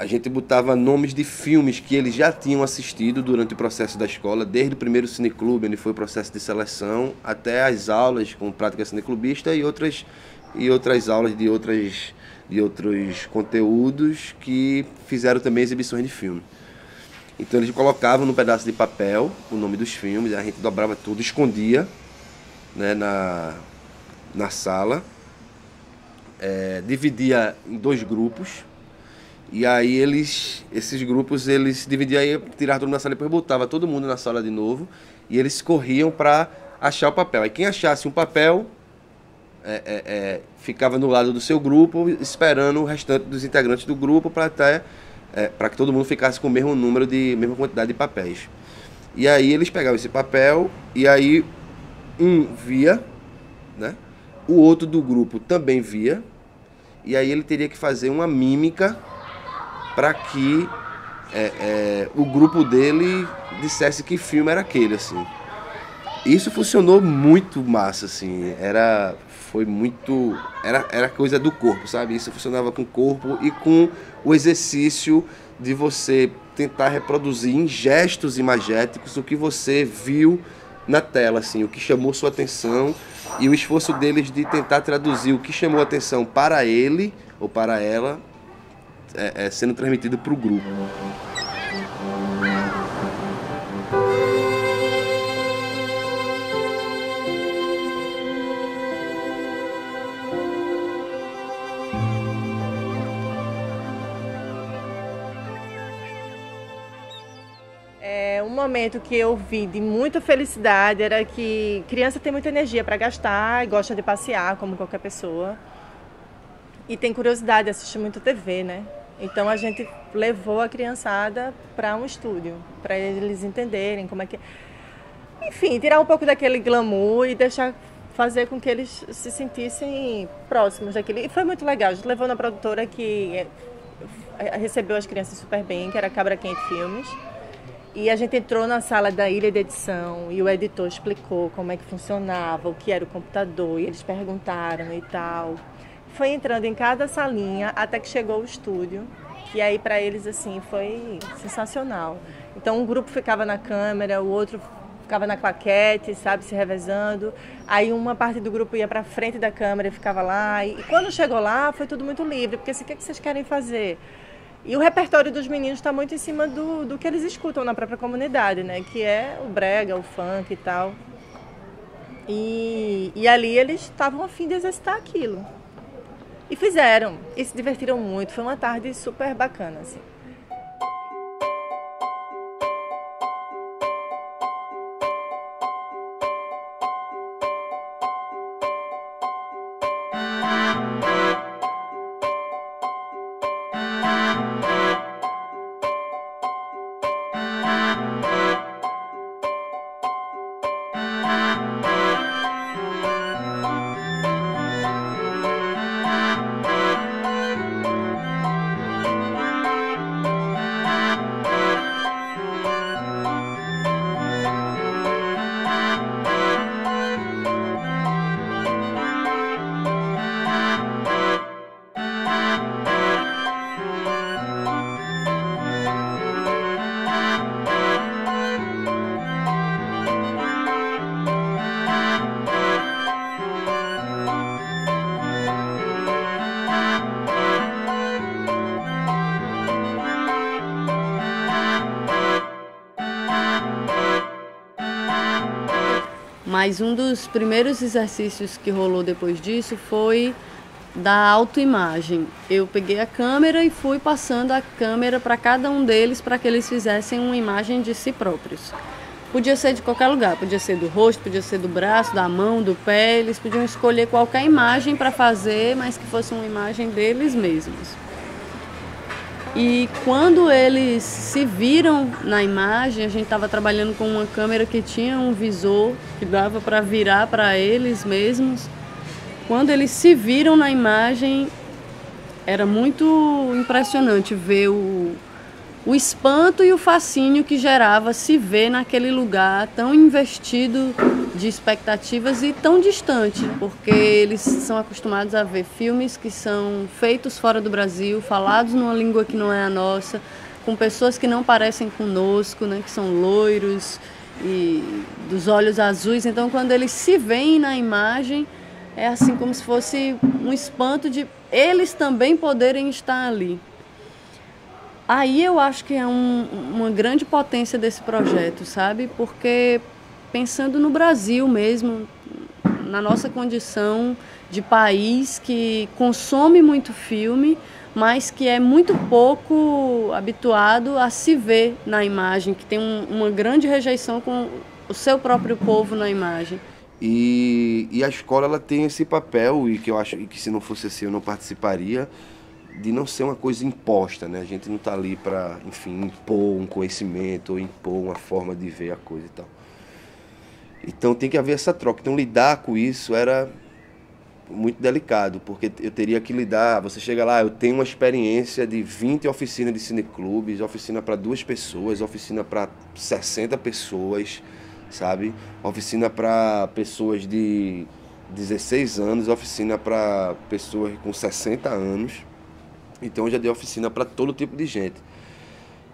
a gente botava nomes de filmes que eles já tinham assistido durante o processo da escola, desde o primeiro cineclube, onde foi o processo de seleção, até as aulas com prática cineclubista e outras aulas de outros conteúdos que fizeram também exibições de filme. Então eles colocavam num pedaço de papel o nome dos filmes, a gente dobrava tudo, escondia, né, na sala, dividia em 2 grupos. E aí esses grupos, eles se dividiam, aí tiravam todo mundo da sala e depois botava todo mundo na sala de novo. E eles corriam para achar o papel. Aí quem achasse um papel ficava no lado do seu grupo, esperando o restante dos integrantes do grupo para que todo mundo ficasse com o mesma quantidade de papéis. E aí eles pegavam esse papel e aí um via, né? O outro do grupo também via. E aí ele teria que fazer uma mímica para que o grupo dele dissesse que filme era aquele, assim. Isso funcionou muito massa, assim. Era coisa do corpo, sabe? Isso funcionava com o corpo e com o exercício de você tentar reproduzir em gestos imagéticos o que você viu na tela, assim, o que chamou sua atenção, e o esforço deles de tentar traduzir o que chamou a atenção para ele ou para ela sendo transmitido para o grupo. Um momento que eu vi de muita felicidade era que criança tem muita energia para gastar e gosta de passear, como qualquer pessoa. E tem curiosidade de assistir muito TV, né? Então a gente levou a criançada para um estúdio, para eles entenderem como é que... Enfim, tirar um pouco daquele glamour e fazer com que eles se sentissem próximos daquele. E foi muito legal. A gente levou na produtora que recebeu as crianças super bem, que era Cabra Quente Filmes. E a gente entrou na sala da ilha de edição e o editor explicou como é que funcionava, o que era o computador, e eles perguntaram e tal. Foi entrando em cada salinha até que chegou o estúdio, que aí para eles assim foi sensacional. Então um grupo ficava na câmera, o outro ficava na claquete, sabe, se revezando. Aí uma parte do grupo ia para frente da câmera e ficava lá. E quando chegou lá foi tudo muito livre, porque assim, o que vocês querem fazer? E o repertório dos meninos está muito em cima do que eles escutam na própria comunidade, né? Que é o brega, o funk e tal. E ali eles estavam a fim de exercitar aquilo. E fizeram. E se divertiram muito. Foi uma tarde super bacana, assim. Mas um dos primeiros exercícios que rolou depois disso foi da autoimagem. Eu peguei a câmera e fui passando a câmera para cada um deles para que eles fizessem uma imagem de si próprios. Podia ser de qualquer lugar, podia ser do rosto, podia ser do braço, da mão, do pé. Eles podiam escolher qualquer imagem para fazer, mas que fosse uma imagem deles mesmos. E quando eles se viram na imagem, a gente estava trabalhando com uma câmera que tinha um visor que dava para virar para eles mesmos. Quando eles se viram na imagem, era muito impressionante ver o espanto e o fascínio que gerava se ver naquele lugar tão investido de expectativas e tão distante, porque eles são acostumados a ver filmes que são feitos fora do Brasil, falados numa língua que não é a nossa, com pessoas que não parecem conosco, né, que são loiros e dos olhos azuis. Então, quando eles se veem na imagem, é assim como se fosse um espanto de eles também poderem estar ali. Aí eu acho que é uma grande potência desse projeto, sabe? Porque pensando no Brasil mesmo, na nossa condição de país que consome muito filme, mas que é muito pouco habituado a se ver na imagem, que tem uma grande rejeição com o seu próprio povo na imagem. E a escola ela tem esse papel, e que eu acho que se não fosse assim eu não participaria, de não ser uma coisa imposta, né? A gente não está ali para, enfim, impor um conhecimento ou impor uma forma de ver a coisa e tal. Então tem que haver essa troca. Então lidar com isso era muito delicado, porque eu teria que lidar, você chega lá, eu tenho uma experiência de 20 oficinas de cineclubes, oficina para 2 pessoas, oficina para 60 pessoas, sabe? Oficina para pessoas de 16 anos, oficina para pessoas com 60 anos. Então eu já dei oficina para todo tipo de gente.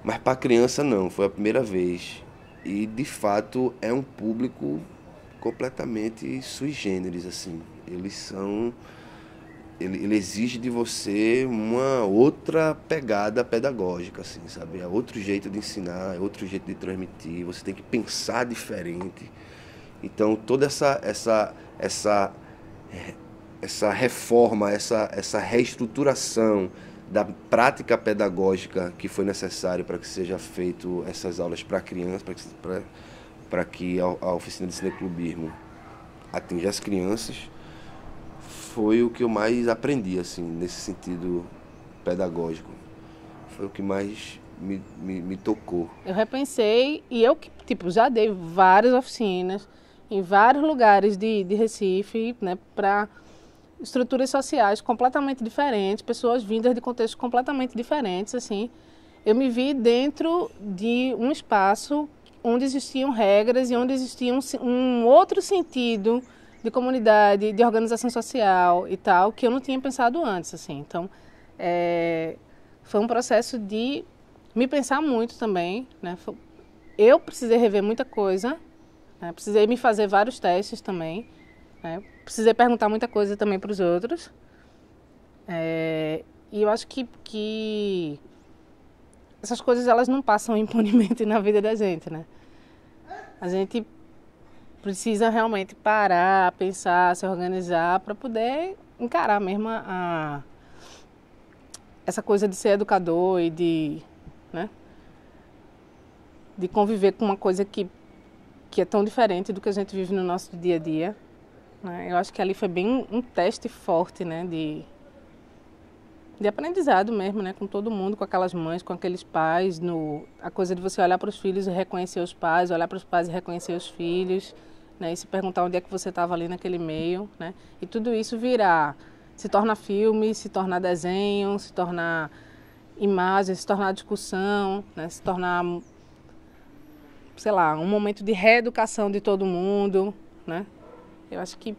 Mas para criança não, foi a primeira vez. E de fato é um público completamente sui generis, assim. Ele exige de você uma outra pegada pedagógica, assim, sabe? É outro jeito de ensinar, é outro jeito de transmitir, você tem que pensar diferente. Então toda essa reforma, essa reestruturação da prática pedagógica que foi necessária para que seja feito essas aulas para crianças, para que a oficina de cineclubismo atinja as crianças, foi o que eu mais aprendi, assim, nesse sentido pedagógico. Foi o que mais me tocou. Eu repensei e eu, tipo, já dei várias oficinas em vários lugares de Recife, né, para estruturas sociais completamente diferentes, pessoas vindas de contextos completamente diferentes, assim. Eu me vi dentro de um espaço onde existiam regras e onde existia um outro sentido de comunidade, de organização social e tal, que eu não tinha pensado antes, assim. Então, foi um processo de me pensar muito também, né? Eu precisei rever muita coisa, né? Precisei me fazer vários testes também, né? Precisei perguntar muita coisa também para os outros. E eu acho que essas coisas elas não passam impunemente na vida da gente, né? A gente precisa realmente parar, pensar, se organizar para poder encarar mesmo essa coisa de ser educador e de, né, de conviver com uma coisa que é tão diferente do que a gente vive no nosso dia a dia. Eu acho que ali foi bem um teste forte, né, de aprendizado mesmo, né, com todo mundo, com aquelas mães, com aqueles pais, a coisa de você olhar para os filhos e reconhecer os pais, olhar para os pais e reconhecer os filhos, né, e se perguntar onde é que você estava ali naquele meio, né, e tudo isso se torna filme, se torna desenho, se torna imagem, se torna discussão, né, se tornar, sei lá, um momento de reeducação de todo mundo, né. Eu acho que,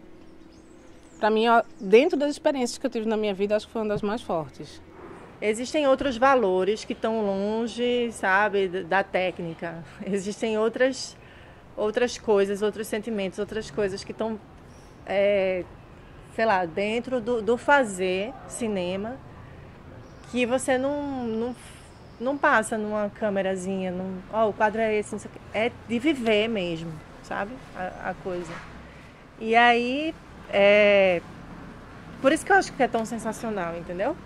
para mim, dentro das experiências que eu tive na minha vida, acho que foi uma das mais fortes. Existem outros valores que estão longe, sabe, da técnica. Existem outras coisas, outros sentimentos, outras coisas que estão, sei lá, dentro do fazer cinema, que você não passa numa câmerazinha, o quadro é esse, não sei o quê. É de viver mesmo, sabe, a coisa. E aí, por isso que eu acho que é tão sensacional, entendeu?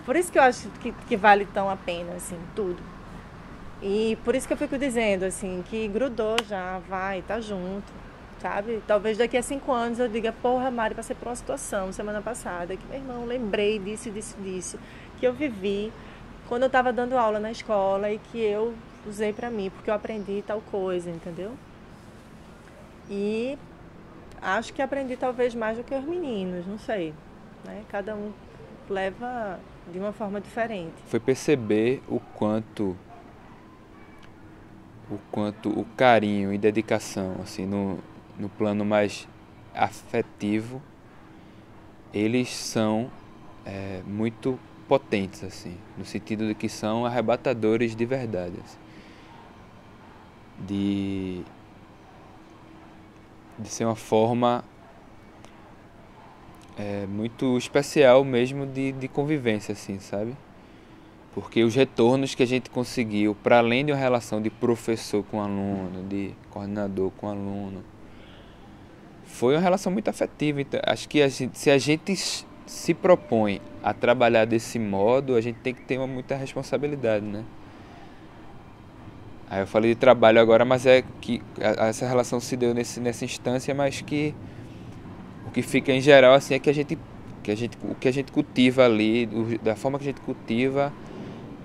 Por isso que eu acho que vale tão a pena, assim, tudo. E por isso que eu fico dizendo, assim, que grudou já, tá junto, sabe? Talvez daqui a 5 anos eu diga, porra, Mari, passei por uma situação semana passada, que, meu irmão, lembrei disso, que eu vivi quando eu estava dando aula na escola e que eu usei pra mim, porque eu aprendi tal coisa, entendeu? E acho que aprendi talvez mais do que os meninos, não sei, né? Cada um leva de uma forma diferente. Foi perceber o quanto o carinho e dedicação, assim, no plano mais afetivo, eles são muito potentes, assim, no sentido de que são arrebatadores de verdade, assim, de ser uma forma muito especial mesmo de convivência, assim, sabe? Porque os retornos que a gente conseguiu, para além de uma relação de professor com aluno, de coordenador com aluno, foi uma relação muito afetiva. Então, acho que se a gente se propõe a trabalhar desse modo, a gente tem que ter muita responsabilidade, né? Aí eu falei de trabalho agora, mas é que essa relação se deu nessa instância, mas que o que fica em geral assim é que o que a gente cultiva ali, da forma que a gente cultiva,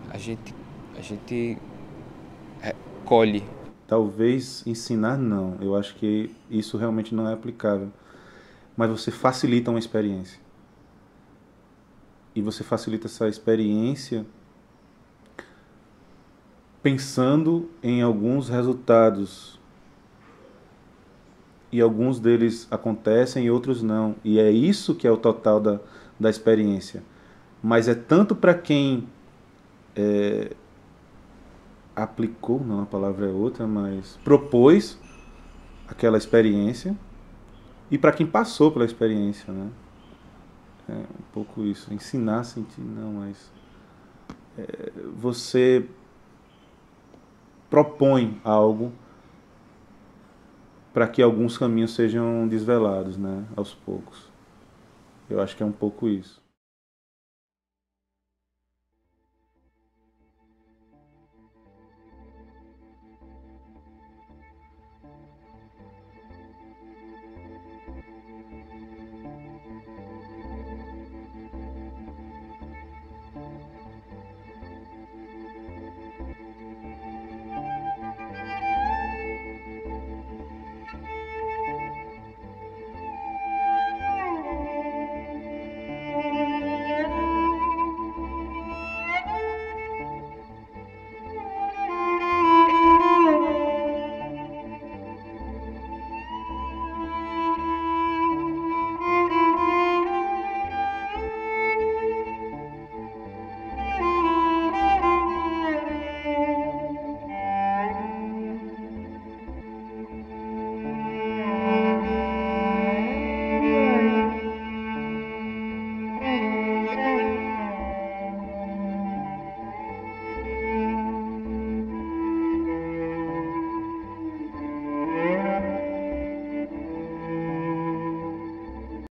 a gente colhe. Talvez ensinar não, eu acho que isso realmente não é aplicável. Mas você facilita uma experiência. E você facilita essa experiência pensando em alguns resultados. E alguns deles acontecem e outros não. E é isso que é o total da experiência. Mas é tanto para quem aplicou, não, a palavra é outra, mas propôs aquela experiência, e para quem passou pela experiência, né? É um pouco isso. Ensinar a sentir, não, mas você propõe algo para que alguns caminhos sejam desvelados, né, aos poucos. Eu acho que é um pouco isso.